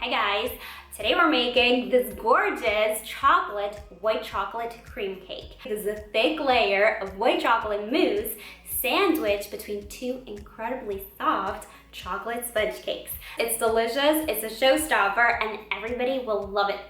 Hi guys, today we're making this gorgeous white chocolate cream cake. This is a thick layer of white chocolate mousse sandwiched between two incredibly soft chocolate sponge cakes. It's delicious, it's a showstopper, and everybody will love it.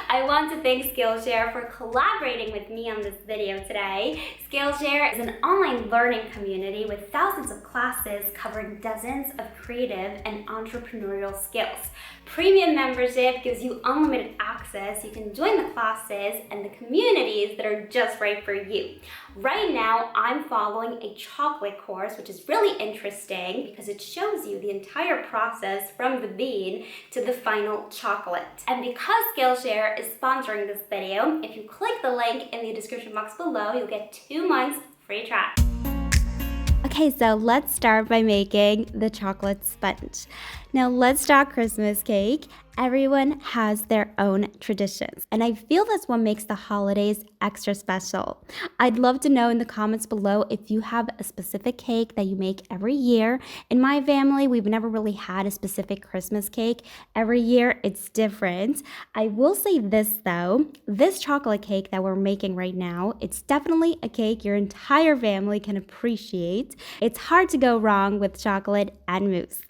I want to thank Skillshare for collaborating with me on this video today. Skillshare is an online learning community with thousands of classes covering dozens of creative and entrepreneurial skills. Premium membership gives you unlimited access. You can join the classes and the communities that are just right for you. Right now, I'm following a chocolate course, which is really interesting because it shows you the entire process from the bean to the final chocolate. And because Skillshare is sponsoring this video, if you click the link in the description box below, you'll get 2 months free trial. Okay, so let's start by making the chocolate sponge. Now let's talk Christmas cake. Everyone has their own traditions, and I feel that's what makes the holidays extra special. I'd love to know in the comments below if you have a specific cake that you make every year. In my family, we've never really had a specific Christmas cake. Every year, it's different. I will say this though, this chocolate cake that we're making right now, it's definitely a cake your entire family can appreciate. It's hard to go wrong with chocolate and mousse.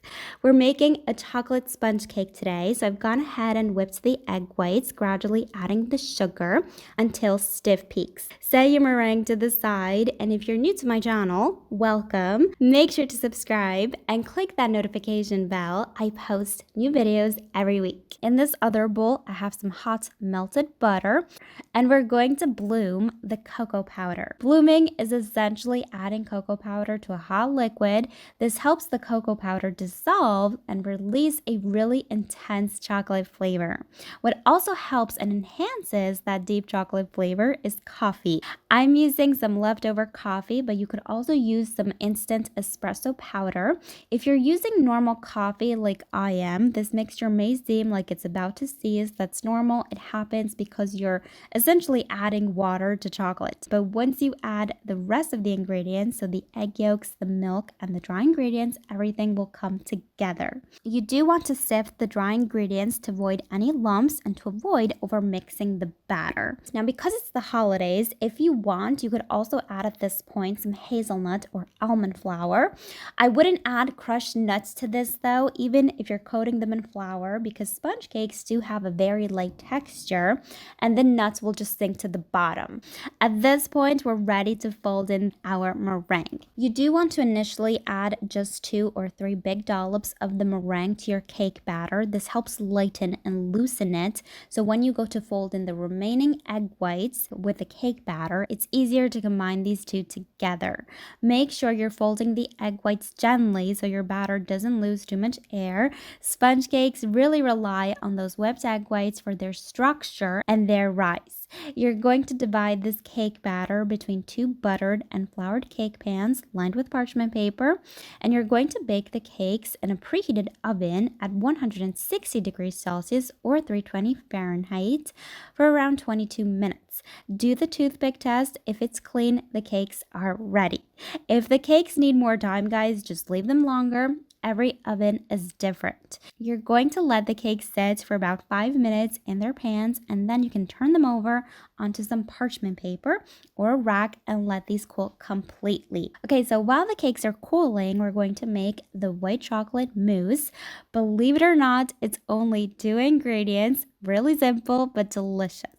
We're making a chocolate sponge cake today, so I've gone ahead and whipped the egg whites, gradually adding the sugar until stiff peaks. Set your meringue to the side, and if you're new to my channel, welcome. Make sure to subscribe and click that notification bell. I post new videos every week. In this other bowl, I have some hot melted butter, and we're going to bloom the cocoa powder. Blooming is essentially adding cocoa powder to a hot liquid. This helps the cocoa powder dissolve and release a really intense chocolate flavor. What also helps and enhances that deep chocolate flavor is coffee. I'm using some leftover coffee, but you could also use some instant espresso powder. If you're using normal coffee like I am, this mixture may seem like it's about to seize. That's normal. It happens because you're essentially adding water to chocolate. But once you add the rest of the ingredients, so the egg yolks, the milk, and the dry ingredients, everything will come together. You do want to sift the dry ingredients to avoid any lumps and to avoid over mixing the batter. Now, because it's the holidays, if you want, you could also add at this point some hazelnut or almond flour. I wouldn't add crushed nuts to this though, even if you're coating them in flour, because sponge cakes do have a very light texture and the nuts will just sink to the bottom. At this point, we're ready to fold in our meringue. You do want to initially add just 2 or 3 big dollops of the meringue to your cake batter. This helps lighten and loosen it, so when you go to fold in the remaining egg whites with the cake batter, it's easier to combine these two together. Make sure you're folding the egg whites gently so your batter doesn't lose too much air. Sponge cakes really rely on those whipped egg whites for their structure and their rise. You're going to divide this cake batter between 2 buttered and floured cake pans lined with parchment paper, and you're going to bake the cakes in a preheated oven at 160 degrees Celsius or 320 Fahrenheit for around 22 minutes. Do the toothpick test. If it's clean, the cakes are ready. If the cakes need more time, guys, just leave them longer. Every oven is different. You're going to let the cakes sit for about 5 minutes in their pans, and then you can turn them over onto some parchment paper or a rack and let these cool completely. Okay, so while the cakes are cooling, we're going to make the white chocolate mousse. Believe it or not, it's only 2 ingredients, really simple but delicious.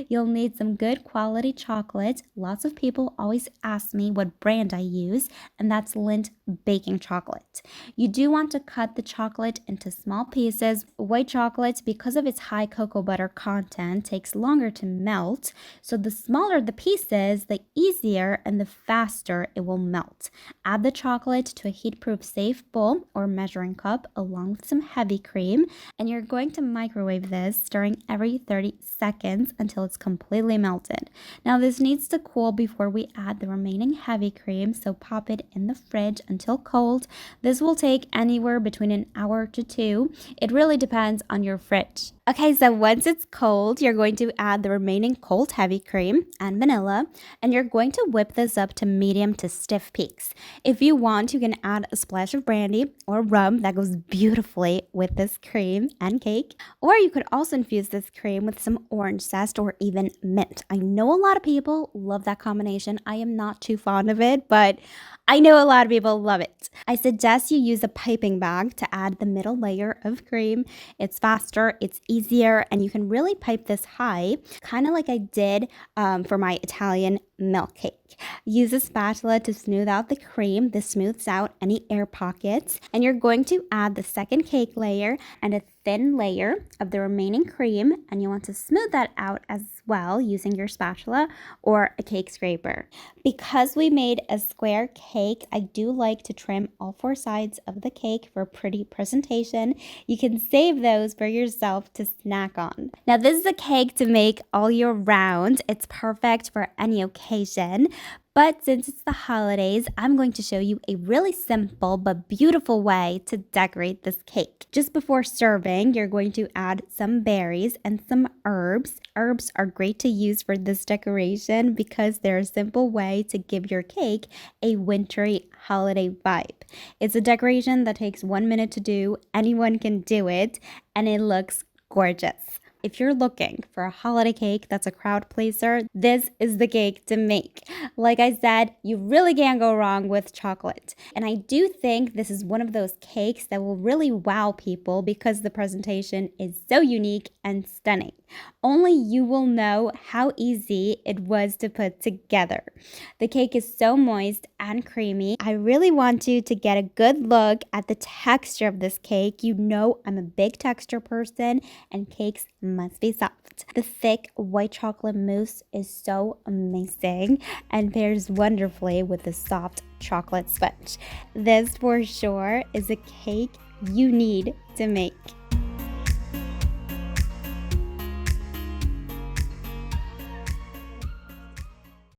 You'll need some good quality chocolate. Lots of people always ask me what brand I use, and that's Lindt baking chocolate. You do want to cut the chocolate into small pieces. White chocolate, because of its high cocoa butter content, takes longer to melt, so the smaller the pieces, the easier and the faster it will melt. Add the chocolate to a heatproof safe bowl or measuring cup along with some heavy cream, and you're going to microwave this, stirring every 30 seconds until it's completely melted. Now this needs to cool before we add the remaining heavy cream, so pop it in the fridge until cold. This will take anywhere between an hour to 2. It really depends on your fridge. Okay, so once it's cold, you're going to add the remaining cold heavy cream and vanilla, and you're going to whip this up to medium to stiff peaks. If you want, you can add a splash of brandy or rum that goes beautifully with this cream and cake. Or you could also infuse this cream with some orange zest or even mint. I know a lot of people love that combination. I am not too fond of it, but I know a lot of people love it. I suggest you use a piping bag to add the middle layer of cream. It's faster, it's easier, and you can really pipe this high, kind of like I did for my Italian milk cake. Use a spatula to smooth out the cream. This smooths out any air pockets. And you're going to add the second cake layer and a thin layer of the remaining cream, and you want to smooth that out as well using your spatula or a cake scraper. Because we made a square cake, I do like to trim all four sides of the cake for a pretty presentation. You can save those for yourself to snack on. Now, this is a cake to make all year round. It's perfect for any occasion. But since it's the holidays, I'm going to show you a really simple but beautiful way to decorate this cake. Just before serving, you're going to add some berries and some herbs. Herbs are great to use for this decoration because they're a simple way to give your cake a wintry holiday vibe. It's a decoration that takes 1 minute to do. Anyone can do it, and it looks gorgeous. If you're looking for a holiday cake that's a crowd pleaser, this is the cake to make. Like I said, you really can't go wrong with chocolate. And I do think this is one of those cakes that will really wow people because the presentation is so unique and stunning. Only you will know how easy it was to put together. The cake is so moist and creamy. I really want you to get a good look at the texture of this cake. You know I'm a big texture person, and cakes must be soft. The thick white chocolate mousse is so amazing and pairs wonderfully with the soft chocolate sponge. This for sure is a cake you need to make.